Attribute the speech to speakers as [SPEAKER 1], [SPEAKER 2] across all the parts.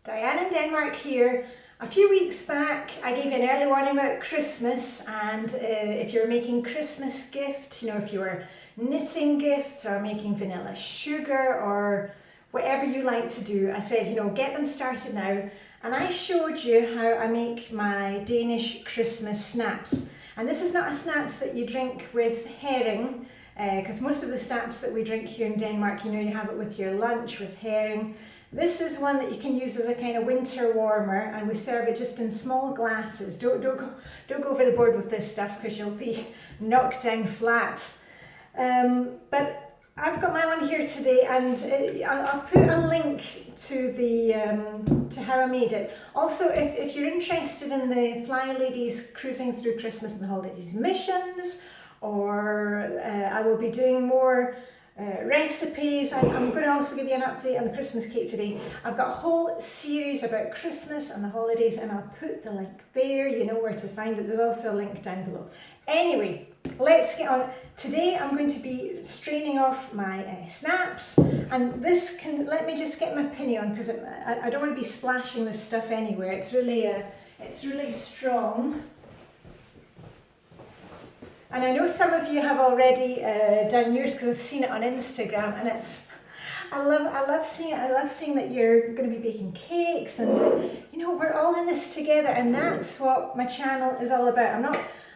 [SPEAKER 1] Diane in Denmark here. A few weeks back I gave you an early warning about Christmas, and if you're making Christmas gifts, you know, if you were knitting gifts or making vanilla sugar or whatever you like to do, I said, you know, get them started now. And I showed you how I make my Danish Christmas snaps. And this is not a snaps that you drink with herring, because most of the snaps that we drink here in Denmark, you know, you have it with your lunch with herring. This is one that you can use as a kind of winter warmer, and we serve it just in small glasses. Don't go overboard with this stuff because you'll be knocked down flat. But I've got my one here today, and I'll put a link to the to how I made it. Also, if you're interested in the Flylady's cruising through Christmas and the holidays missions, or I will be doing more recipes. I'm going to also give you an update on the Christmas cake today. I've got a whole series about Christmas and the holidays, and I'll put the link there. You know where to find it. There's also a link down below. Anyway, let's get on. Today I'm going to be straining off my snaps, and this can, let me just get my pinny on because I don't want to be splashing this stuff anywhere. It's really strong. And I know some of you have already done yours because I've seen it on Instagram, and I love seeing it. I love seeing that you're going to be baking cakes, and you know, we're all in this together, and that's what my channel is all about.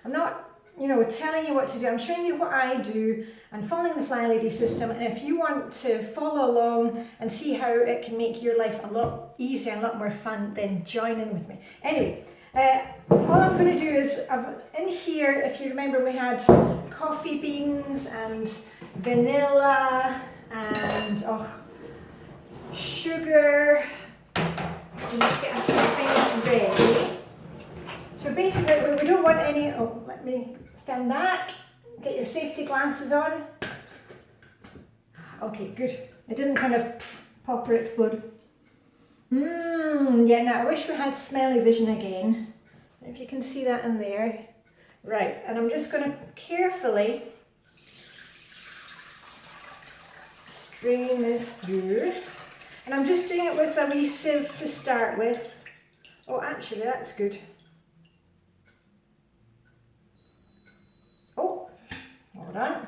[SPEAKER 1] I'm not you know, telling you what to do. I'm showing you what I do and following the Flylady system. And if you want to follow along and see how it can make your life a lot easier and a lot more fun, then join in with me. Anyway. All I'm going to do is, in here, if you remember, we had coffee beans and vanilla and sugar. Let's get a few things ready. So basically, we don't want any, let me stand back, get your safety glasses on. Okay, good. It didn't kind of pop or explode. Yeah, now I wish we had smelly vision again. If you can see that in there. Right, and I'm just going to carefully strain this through. And I'm just doing it with a wee sieve to start with. Oh, actually, that's good. Oh, hold on.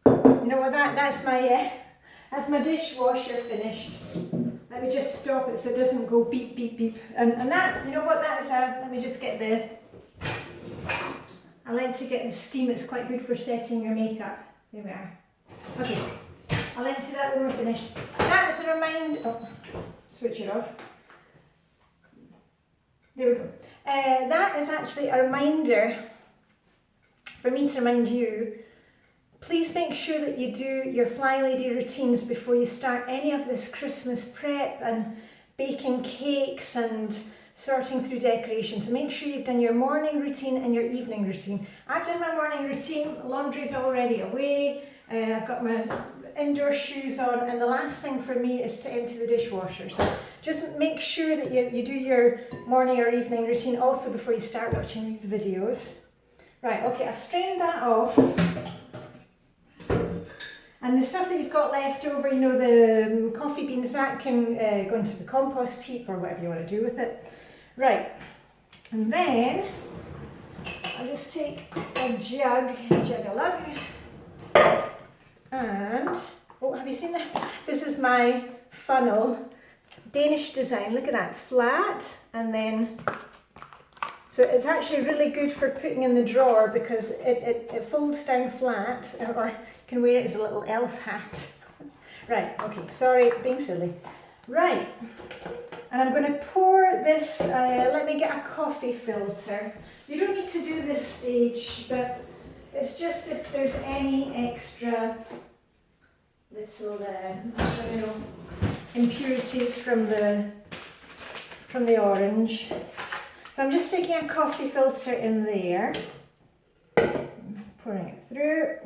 [SPEAKER 1] You know what, that's my dishwasher finished. Let me just stop it so it doesn't go beep, beep, beep. And that, you know what that is, let me just get I like to get the steam, it's quite good for setting your makeup. There we are. Okay, I'll empty that when we're finished. That is a reminder, switch it off. There we go. That is actually a reminder for me to remind you. Please make sure that you do your Flylady routines before you start any of this Christmas prep and baking cakes and sorting through decorations. So make sure you've done your morning routine and your evening routine. I've done my morning routine, laundry's already away, I've got my indoor shoes on, and the last thing for me is to empty the dishwasher. So just make sure that you do your morning or evening routine also before you start watching these videos. Right, okay, I've strained that off. And the stuff that you've got left over, you know, the coffee beans, that can go into the compost heap or whatever you want to do with it. Right, and then I'll just take a jug-a-lug, and, oh, have you seen that? This is my funnel, Danish design. Look at that, it's flat, and then, so it's actually really good for putting in the drawer because it folds down flat, or you can wear it as a little elf hat. Right, okay, sorry, being silly. Right, and I'm going to pour this, let me get a coffee filter. You don't need to do this stage, but it's just if there's any extra little, I don't know, impurities from the orange. So I'm just sticking a coffee filter in there, pouring it through.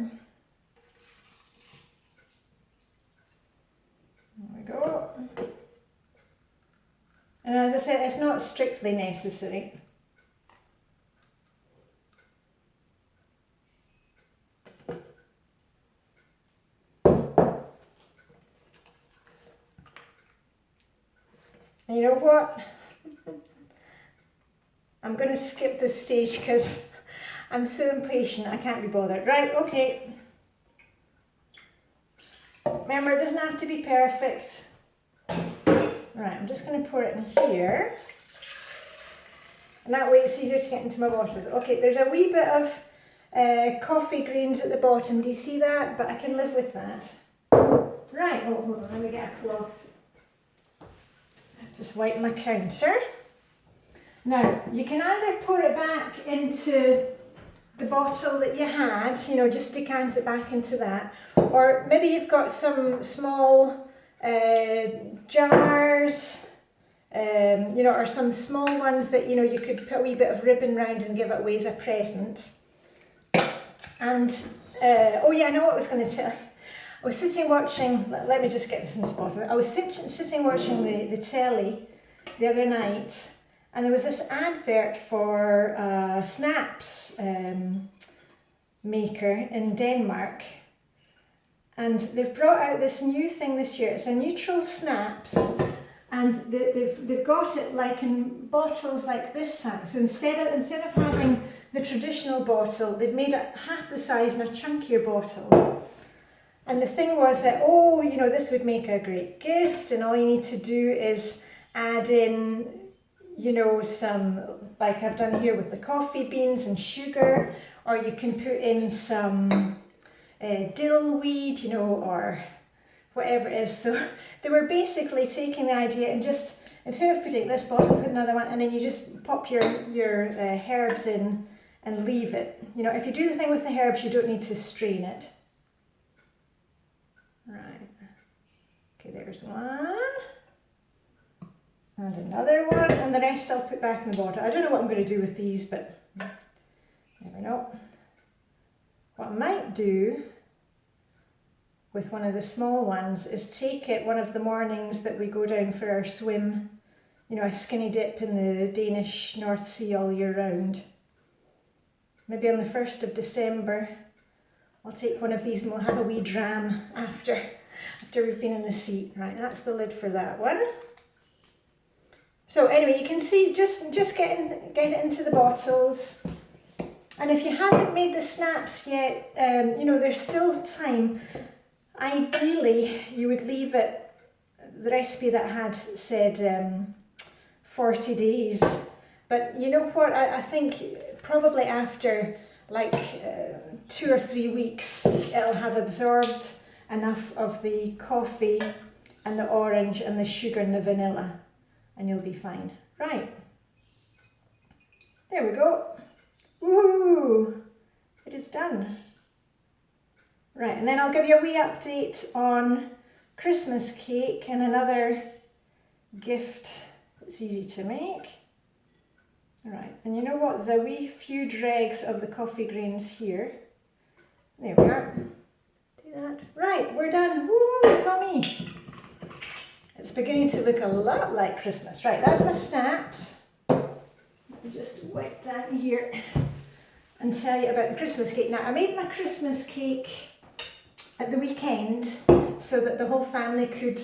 [SPEAKER 1] There we go. And as I said, it's not strictly necessary. And you know what? I'm going to skip this stage because I'm so impatient, I can't be bothered. Right, okay. Remember, it doesn't have to be perfect. Right, I'm just going to pour it in here. And that way it's easier to get into my bottles. Okay, there's a wee bit of coffee grains at the bottom. Do you see that? But I can live with that. Right, oh, hold on, let me get a cloth. Just wipe my counter. Now, you can either pour it back into the bottle that you had, you know, just decant it back into that. Or maybe you've got some small jars, you know, or some small ones that, you know, you could put a wee bit of ribbon round and give it away as a present. And, oh yeah, I know what I was going to tell you. I was sitting watching, let me just get this in the spot. I was sitting watching the telly the other night, and there was this advert for snaps maker in Denmark. And they've brought out this new thing this year. It's a neutral snaps, and they've got it like in bottles like this size. So instead of having the traditional bottle, they've made it half the size and a chunkier bottle. And the thing was that, oh, you know, this would make a great gift, and all you need to do is add in, you know, some, like I've done here with the coffee beans and sugar, or you can put in some dill weed, you know, or whatever it is. So they were basically taking the idea and just, instead of putting this bottle, put another one, and then you just pop your herbs in and leave it. You know, if you do the thing with the herbs, you don't need to strain it. Right, okay, there's one, and another one, and the rest I'll put back in the bottle. I don't know what I'm going to do with these, but never know. What I might do with one of the small ones is take it one of the mornings that we go down for our swim, you know, a skinny dip in the Danish North Sea all year round. Maybe on the 1st of December. I'll take one of these and we'll have a wee dram after we've been in the sea. Right, that's the lid for that one. So anyway, you can see just get it into the bottles. And if you haven't made the snaps yet, you know, there's still time. Ideally, you would leave it, the recipe that I had said 40 days. But you know what, I think probably after like 2 or 3 weeks, it'll have absorbed enough of the coffee and the orange and the sugar and the vanilla, and you'll be fine. Right, there we go. Woohoo! It is done. Right, and then I'll give you a wee update on Christmas cake and another gift that's easy to make. Right, and you know what? There's a wee few dregs of the coffee grains here. There we are. Do that. Right, we're done. Woo, yummy. It's beginning to look a lot like Christmas. Right, that's my snaps. Let me just wipe down here and tell you about the Christmas cake. Now, I made my Christmas cake at the weekend so that the whole family could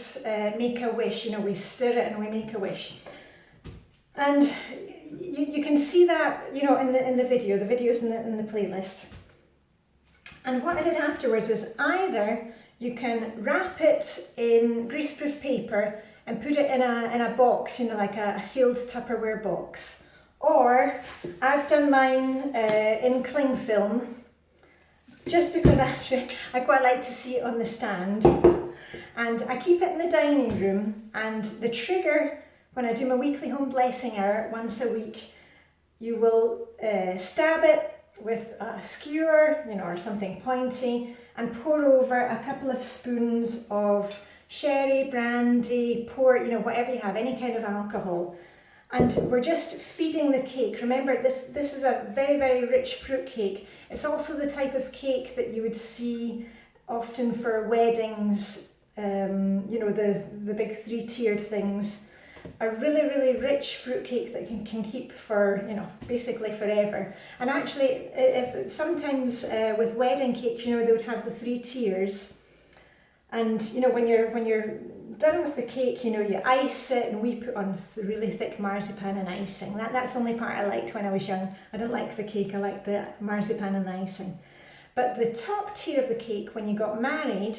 [SPEAKER 1] make a wish. You know, we stir it and we make a wish. And you can see that, you know, in the video. The video's in the playlist. And what I did afterwards is either you can wrap it in greaseproof paper and put it in a box, you know, like a sealed Tupperware box. Or I've done mine in cling film, just because actually I quite like to see it on the stand. And I keep it in the dining room, and the trigger, when I do my weekly home blessing hour once a week, you will stab it with a skewer, you know, or something pointy, and pour over a couple of spoons of sherry, brandy, port, you know, whatever you have, any kind of alcohol. And we're just feeding the cake. Remember, this is a very, very rich fruit cake. It's also the type of cake that you would see often for weddings, you know, the big 3-tiered things. A really, really rich fruit cake that can keep for, you know, basically forever. And actually, if sometimes with wedding cakes, you know, they would have the 3 tiers. And, you know, when you're done with the cake, you know, you ice it, and we put on really thick marzipan and icing. That's the only part I liked when I was young. I didn't like the cake, I liked the marzipan and the icing. But the top tier of the cake, when you got married,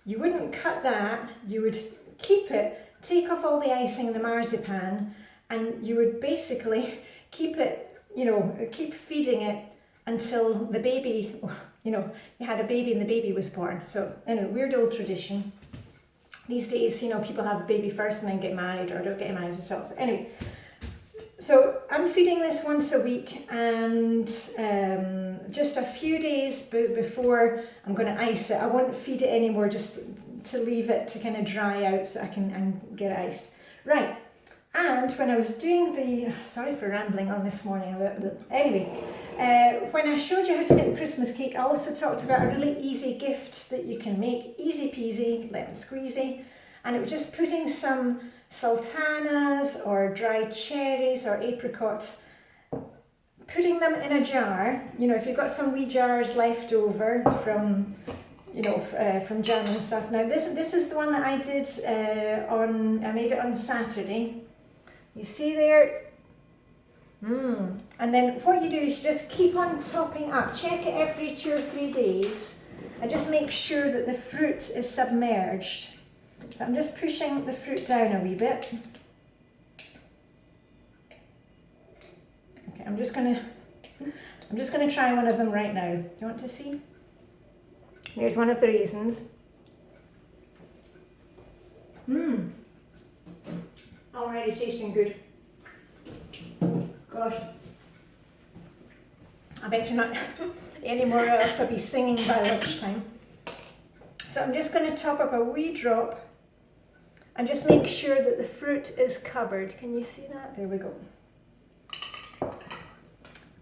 [SPEAKER 1] you wouldn't cut that, you would keep it, take off all the icing and the marzipan, and you would basically keep it, you know, keep feeding it until the baby, you know, you had a baby and the baby was born. So anyway, weird old tradition. These days, you know, people have a baby first and then get married, or don't get married at all. So anyway, so I'm feeding this once a week, and just a few days before I'm going to ice it. I won't feed it anymore, just to leave it to kind of dry out so I can get it iced. Right, and when I was doing the, sorry for rambling on this morning, anyway, when I showed you how to make the Christmas cake, I also talked about a really easy gift that you can make, easy peasy, lemon squeezy, and it was just putting some sultanas or dried cherries or apricots, putting them in a jar. You know, if you've got some wee jars left over from, you know, from jam and stuff. Now this is the one that I did I made it on Saturday. You see there? And then what you do is you just keep on topping up. Check it every 2 or 3 days and just make sure that the fruit is submerged. So I'm just pushing the fruit down a wee bit. Okay, I'm just gonna try one of them right now. Do you want to see? Here's one of the raisins. Already tasting good. Gosh. I better not anymore, or else I'll be singing by lunchtime. So I'm just going to top up a wee drop and just make sure that the fruit is covered. Can you see that? There we go.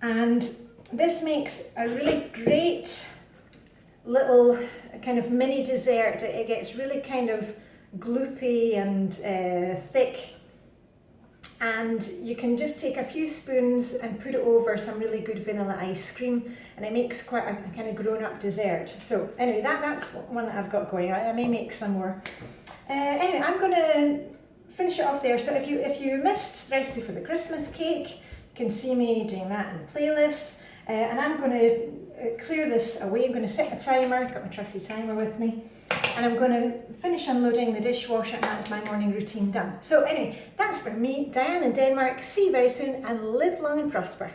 [SPEAKER 1] And this makes a really great little kind of mini dessert. It gets really kind of gloopy and thick, and you can just take a few spoons and put it over some really good vanilla ice cream, and it makes quite a kind of grown-up dessert. So anyway, that's one that I've got going. I may make some more. Anyway, I'm going to finish it off there. So if you missed the recipe for the Christmas cake, you can see me doing that in the playlist. And I'm going to clear this away. I'm going to set a timer, got my trusty timer with me, and I'm going to finish unloading the dishwasher, and that's my morning routine done. So anyway, that's from me, Diane in Denmark. See you very soon, and live long and prosper.